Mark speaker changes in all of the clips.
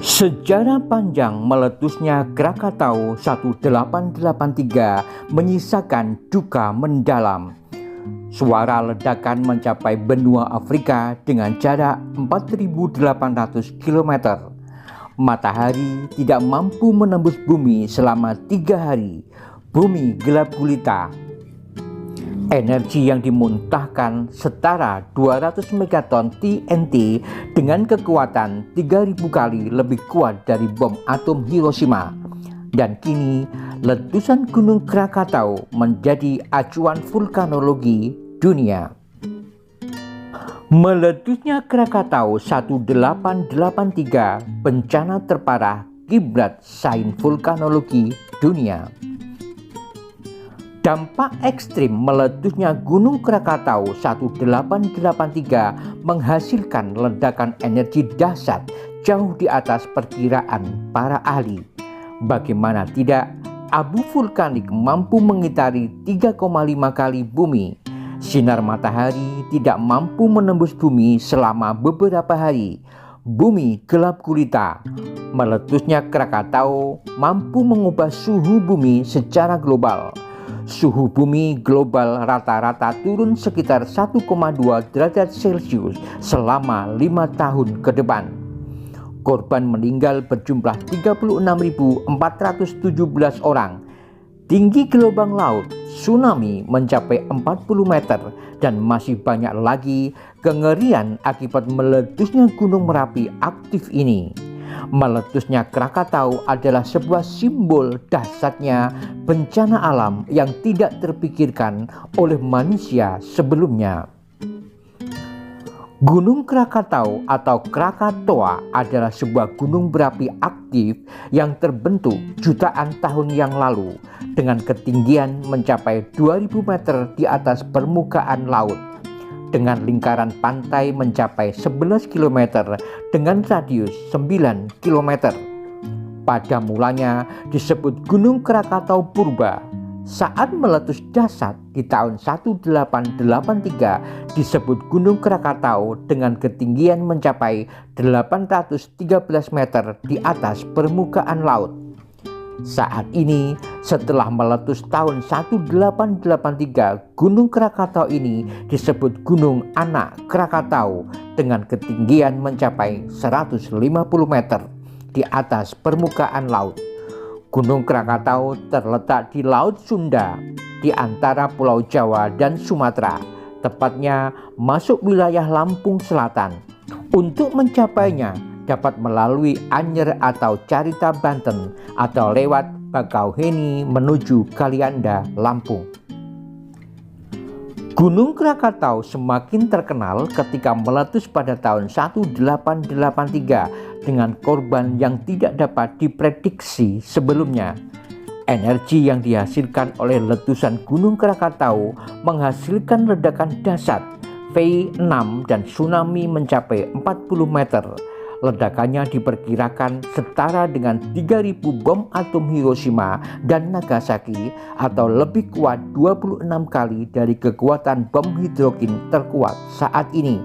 Speaker 1: Sejarah panjang meletusnya Krakatau 1883 menyisakan duka mendalam. Suara ledakan mencapai benua Afrika dengan jarak 4.800 km. Matahari tidak mampu menembus bumi selama 3 hari. Bumi gelap gulita. Energi yang dimuntahkan setara 200 megaton TNT dengan kekuatan 3.000 kali lebih kuat dari bom atom Hiroshima. Dan kini letusan Gunung Krakatau menjadi acuan vulkanologi dunia. Meletusnya Krakatau 1883 bencana terparah kiblat sains vulkanologi dunia. Dampak ekstrim meletusnya Gunung Krakatau 1883 menghasilkan ledakan energi dahsyat jauh di atas perkiraan para ahli. Bagaimana tidak, abu vulkanik mampu mengitari 3,5 kali bumi. Sinar matahari tidak mampu menembus bumi selama beberapa hari. Bumi gelap gulita. Meletusnya Krakatau mampu mengubah suhu bumi secara global. Suhu bumi global rata-rata turun sekitar 1,2 derajat Celcius selama 5 tahun ke depan. Korban meninggal berjumlah 36.417 orang. Tinggi gelombang laut tsunami mencapai 40 meter dan masih banyak lagi kengerian akibat meletusnya Gunung Merapi aktif ini. Meletusnya Krakatau adalah sebuah simbol dahsyatnya bencana alam yang tidak terpikirkan oleh manusia sebelumnya. Gunung Krakatau atau Krakatoa adalah sebuah gunung berapi aktif yang terbentuk jutaan tahun yang lalu dengan ketinggian mencapai 2000 meter di atas permukaan laut. Dengan lingkaran pantai mencapai 11 km dengan radius 9 km. Pada mulanya disebut Gunung Krakatau Purba. Saat meletus dahsyat di tahun 1883 disebut Gunung Krakatau dengan ketinggian mencapai 813 meter di atas permukaan laut. Saat ini, setelah meletus tahun 1883, Gunung Krakatau ini disebut Gunung Anak Krakatau dengan ketinggian mencapai 150 meter di atas permukaan laut. Gunung Krakatau terletak di Laut Sunda di antara Pulau Jawa dan Sumatera, tepatnya masuk wilayah Lampung Selatan. Untuk mencapainya, dapat melalui Anyer atau Carita Banten atau lewat Bakauheni menuju Kalianda, Lampung. Gunung Krakatau semakin terkenal ketika meletus pada tahun 1883 dengan korban yang tidak dapat diprediksi sebelumnya. Energi yang dihasilkan oleh letusan Gunung Krakatau menghasilkan ledakan dahsyat V6 dan tsunami mencapai 40 meter. Ledakannya diperkirakan setara dengan 3.000 bom atom Hiroshima dan Nagasaki atau lebih kuat 26 kali dari kekuatan bom hidrogen terkuat saat ini.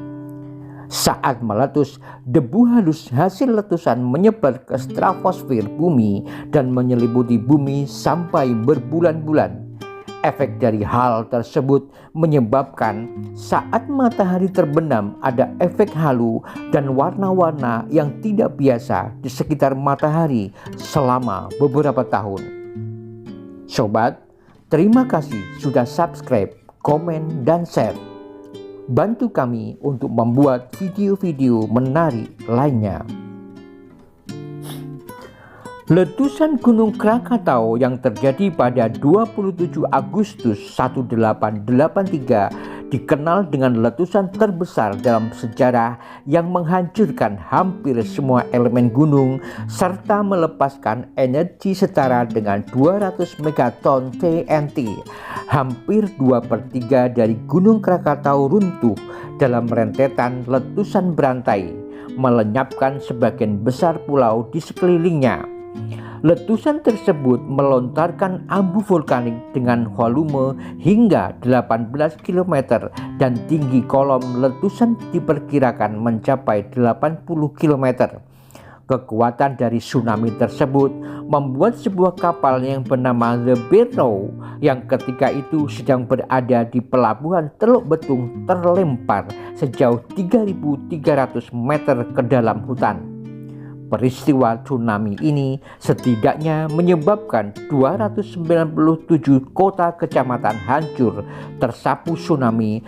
Speaker 1: Saat meletus, debu halus hasil letusan menyebar ke stratosfer bumi dan menyelimuti bumi sampai berbulan-bulan. Efek dari hal tersebut menyebabkan saat matahari terbenam ada efek halu dan warna-warna yang tidak biasa di sekitar matahari selama beberapa tahun. Sobat, terima kasih sudah subscribe, komen, dan share. Bantu kami untuk membuat video-video menarik lainnya. Letusan Gunung Krakatau yang terjadi pada 27 Agustus 1883 dikenal dengan letusan terbesar dalam sejarah yang menghancurkan hampir semua elemen gunung serta melepaskan energi setara dengan 200 megaton TNT. Hampir 2/3 dari Gunung Krakatau runtuh dalam rentetan letusan berantai, melenyapkan sebagian besar pulau di sekelilingnya. Letusan tersebut melontarkan abu vulkanik dengan volume hingga 18 km dan tinggi kolom letusan diperkirakan mencapai 80 km. Kekuatan dari tsunami tersebut membuat sebuah kapal yang bernama The Barrow yang ketika itu sedang berada di pelabuhan Teluk Betung terlempar sejauh 3.300 meter ke dalam hutan. Peristiwa tsunami ini setidaknya menyebabkan 297 kota kecamatan hancur tersapu tsunami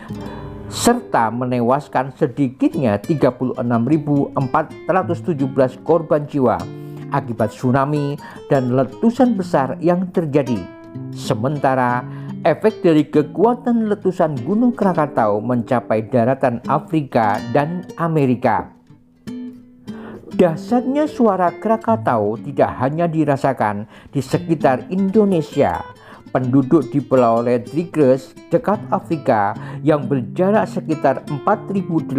Speaker 1: serta menewaskan sedikitnya 36.417 korban jiwa akibat tsunami dan letusan besar yang terjadi. Sementara efek dari kekuatan letusan Gunung Krakatau mencapai daratan Afrika dan Amerika. Dahsyatnya suara Krakatau tidak hanya dirasakan di sekitar Indonesia. Penduduk di Pulau Rodrigues dekat Afrika yang berjarak sekitar 4.800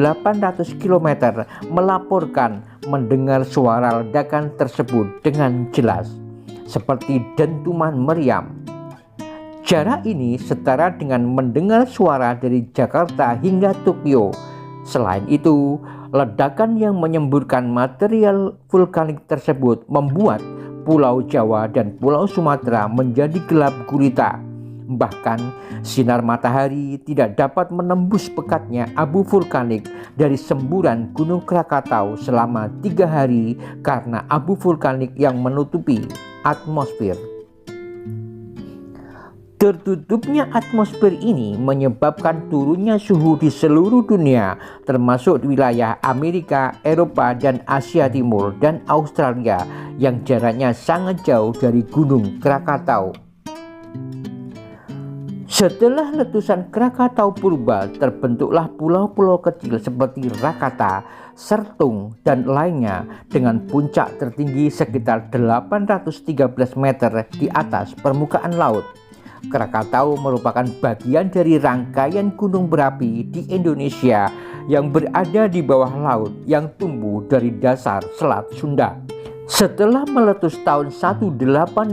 Speaker 1: km melaporkan mendengar suara ledakan tersebut dengan jelas, seperti dentuman meriam. Jarak ini setara dengan mendengar suara dari Jakarta hingga Tokyo. Selain itu, ledakan yang menyemburkan material vulkanik tersebut membuat Pulau Jawa dan Pulau Sumatera menjadi gelap gulita. Bahkan sinar matahari tidak dapat menembus pekatnya abu vulkanik dari semburan Gunung Krakatau selama 3 hari karena abu vulkanik yang menutupi atmosfer. Tertutupnya atmosfer ini menyebabkan turunnya suhu di seluruh dunia, termasuk di wilayah Amerika, Eropa, dan Asia Timur dan Australia yang jaraknya sangat jauh dari Gunung Krakatau. Setelah letusan Krakatau purba, terbentuklah pulau-pulau kecil seperti Rakata, Sertung, dan lainnya dengan puncak tertinggi sekitar 813 meter di atas permukaan laut. Krakatau merupakan bagian dari rangkaian gunung berapi di Indonesia yang berada di bawah laut yang tumbuh dari dasar Selat Sunda. Setelah meletus tahun 1883,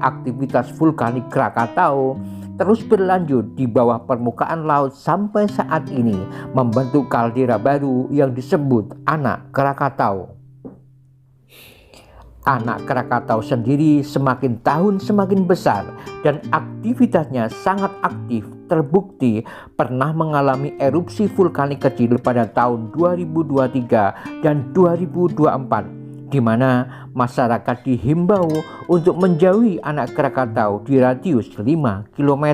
Speaker 1: aktivitas vulkanik Krakatau terus berlanjut di bawah permukaan laut sampai saat ini membentuk kaldera baru yang disebut Anak Krakatau. Anak Krakatau sendiri semakin tahun semakin besar dan aktivitasnya sangat aktif, terbukti pernah mengalami erupsi vulkanik kecil pada tahun 2023 dan 2024, di mana masyarakat dihimbau untuk menjauhi Anak Krakatau di radius 5 km.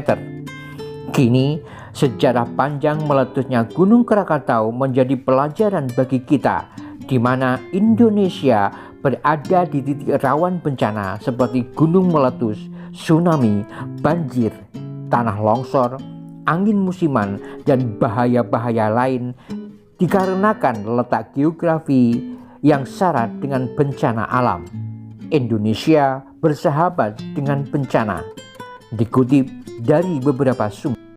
Speaker 1: Kini, sejarah panjang meletusnya Gunung Krakatau menjadi pelajaran bagi kita, di mana Indonesia berada di titik rawan bencana seperti gunung meletus, tsunami, banjir, tanah longsor, angin musiman, dan bahaya-bahaya lain dikarenakan letak geografi yang syarat dengan bencana alam. Indonesia bersahabat dengan bencana. Dikutip dari beberapa sumber.